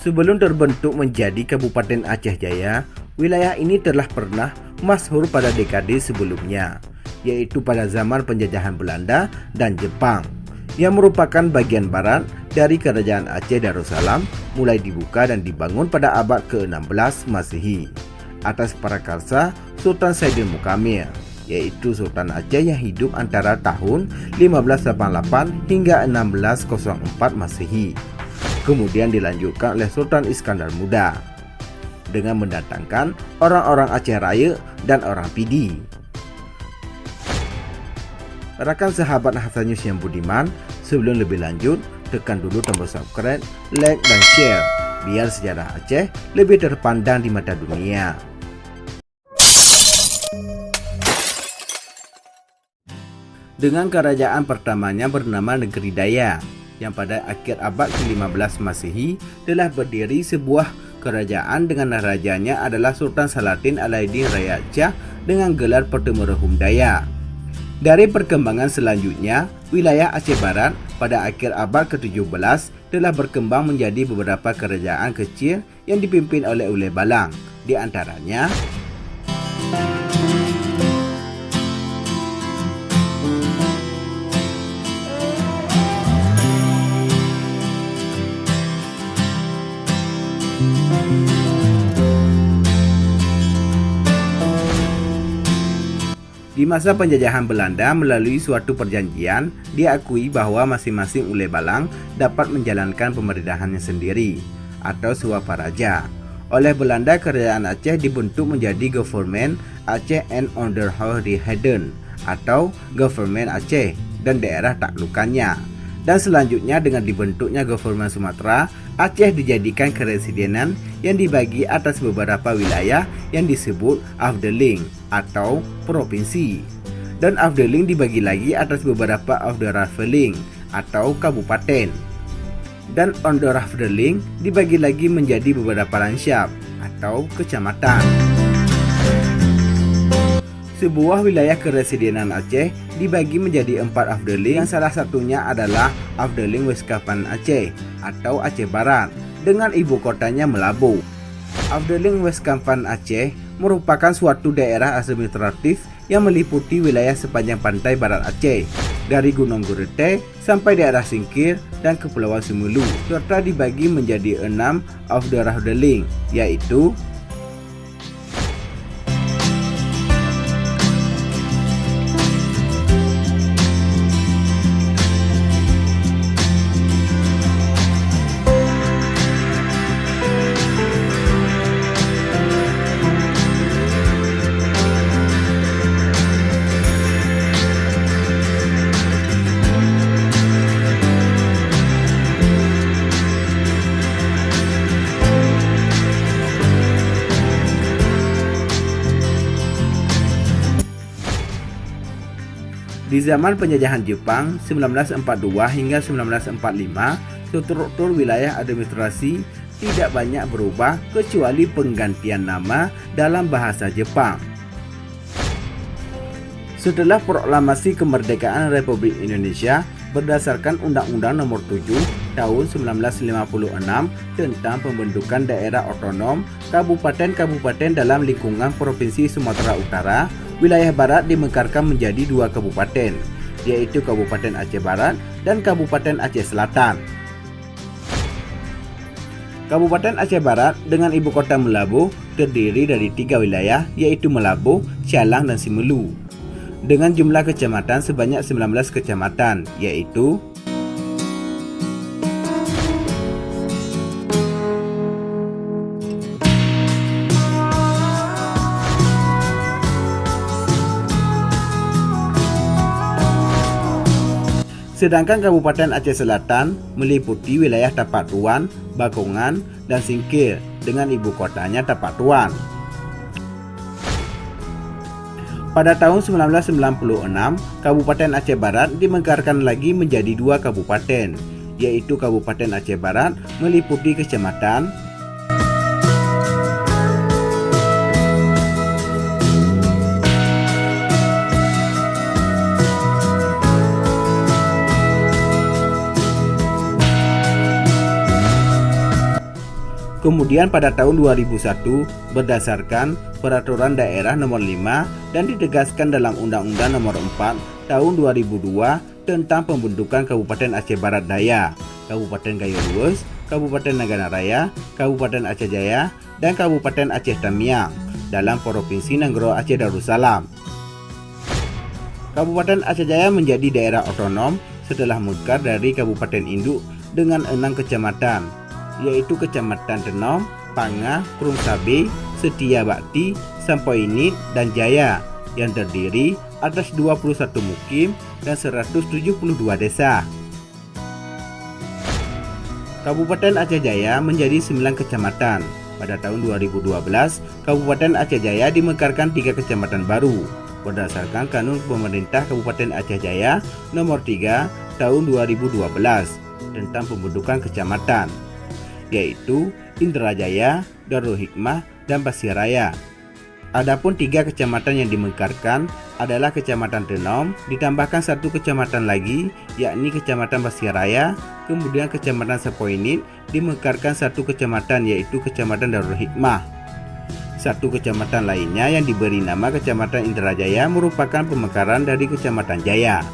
Sebelum terbentuk menjadi Kabupaten Aceh Jaya, wilayah ini telah pernah masyhur pada dekade sebelumnya, yaitu pada zaman penjajahan Belanda dan Jepang, yang merupakan bagian barat dari Kerajaan Aceh Darussalam, mulai dibuka dan dibangun pada abad ke-16 Masehi atas prakarsa Sultan Saidin Mukamil, yaitu Sultan Aceh yang hidup antara tahun 1588 hingga 1604 Masehi. Kemudian dilanjutkan oleh Sultan Iskandar Muda dengan mendatangkan orang-orang Aceh Raya dan orang Pidi. Rakan sahabat Hassanius yang budiman, sebelum lebih lanjut, tekan dulu tombol subscribe, like, dan share biar sejarah Aceh lebih terpandang di mata dunia. Dengan kerajaan pertamanya bernama Negeri Daya, yang pada akhir abad ke-15 Masehi telah berdiri sebuah kerajaan dengan rajanya adalah Sultan Salatin Alaidin Raya Aceh dengan gelar Pertemuruhum Daya. Dari perkembangan selanjutnya, wilayah Aceh Barat pada akhir abad ke-17 telah berkembang menjadi beberapa kerajaan kecil yang dipimpin oleh Ulil Balang, di antaranya di masa penjajahan Belanda. Melalui suatu perjanjian, diakui bahwa masing-masing Ulil Balang dapat menjalankan pemerintahannya sendiri atau Swaparaja. Oleh Belanda, kerajaan Aceh dibentuk menjadi Government Aceh and Onderhoudighedden atau Government Aceh dan daerah taklukannya. Dan selanjutnya dengan dibentuknya Government Sumatera, Aceh dijadikan keresidenan yang dibagi atas beberapa wilayah yang disebut Afdeling atau provinsi. Dan Afdeling dibagi lagi atas beberapa Afderafdeling atau kabupaten. Dan Onderafdeling dibagi lagi menjadi beberapa Lanskap atau kecamatan. Sebuah wilayah keresidenan Aceh dibagi menjadi 4 Afdeling, yang salah satunya adalah Afdeling Weskapan Aceh atau Aceh Barat dengan ibu kotanya Melabu. Afdeling Weskapan Aceh merupakan suatu daerah administratif yang meliputi wilayah sepanjang pantai barat Aceh, dari Gunung Gurete sampai daerah Singkil dan Kepulauan Semulu, serta dibagi menjadi 6 Afderafdeling, yaitu di zaman penjajahan Jepang 1942 hingga 1945, struktur wilayah administrasi tidak banyak berubah kecuali penggantian nama dalam bahasa Jepang. Setelah proklamasi kemerdekaan Republik Indonesia berdasarkan Undang-Undang Nomor 7 Tahun 1956 tentang pembentukan daerah otonom kabupaten-kabupaten dalam lingkungan Provinsi Sumatera Utara, wilayah barat dimekarkan menjadi 2 kabupaten, yaitu Kabupaten Aceh Barat dan Kabupaten Aceh Selatan. Kabupaten Aceh Barat dengan ibu kota Melabu terdiri dari 3 wilayah, yaitu Melabu, Sialang, dan Simelu, dengan jumlah kecamatan sebanyak 19 kecamatan, yaitu sedangkan Kabupaten Aceh Selatan meliputi wilayah Tapak Tuan, Bakongan, dan Singkil dengan ibu kotanya Tapak Tuan. Pada tahun 1996, Kabupaten Aceh Barat dimekarkan lagi menjadi 2 kabupaten, yaitu Kabupaten Aceh Barat meliputi kecamatan Kemudian pada tahun 2001 berdasarkan Peraturan Daerah Nomor 5 dan ditegaskan dalam Undang-Undang Nomor 4 Tahun 2002 tentang pembentukan Kabupaten Aceh Barat Daya, Kabupaten Gayo Luwes, Kabupaten Nagana Raya, Kabupaten Aceh Jaya, dan Kabupaten Aceh Tamiang dalam Provinsi Nenggoro Aceh Darussalam. Kabupaten Aceh Jaya menjadi daerah otonom setelah mekar dari Kabupaten Induk dengan 6 kecamatan, yaitu Kecamatan Tenom, Pangah, Krung Sabe, Setia Bakti, Sampoinit, dan Jaya yang terdiri atas 21 mukim dan 172 desa. Kabupaten Aceh Jaya menjadi 9 kecamatan. Pada tahun 2012, Kabupaten Aceh Jaya dimekarkan 3 kecamatan baru berdasarkan Kanun Pemerintah Kabupaten Aceh Jaya Nomor 3 Tahun 2012 tentang pembentukan kecamatan, yaitu Indrajaya, Darul Hikmah, dan Pasiraya. Adapun 3 kecamatan yang dimekarkan adalah Kecamatan Tenom, ditambahkan 1 kecamatan lagi, yakni Kecamatan Pasiraya, kemudian Kecamatan Sampoinit, dimekarkan 1 kecamatan, yaitu Kecamatan Darul Hikmah. 1 kecamatan lainnya yang diberi nama Kecamatan Indrajaya merupakan pemekaran dari Kecamatan Jaya.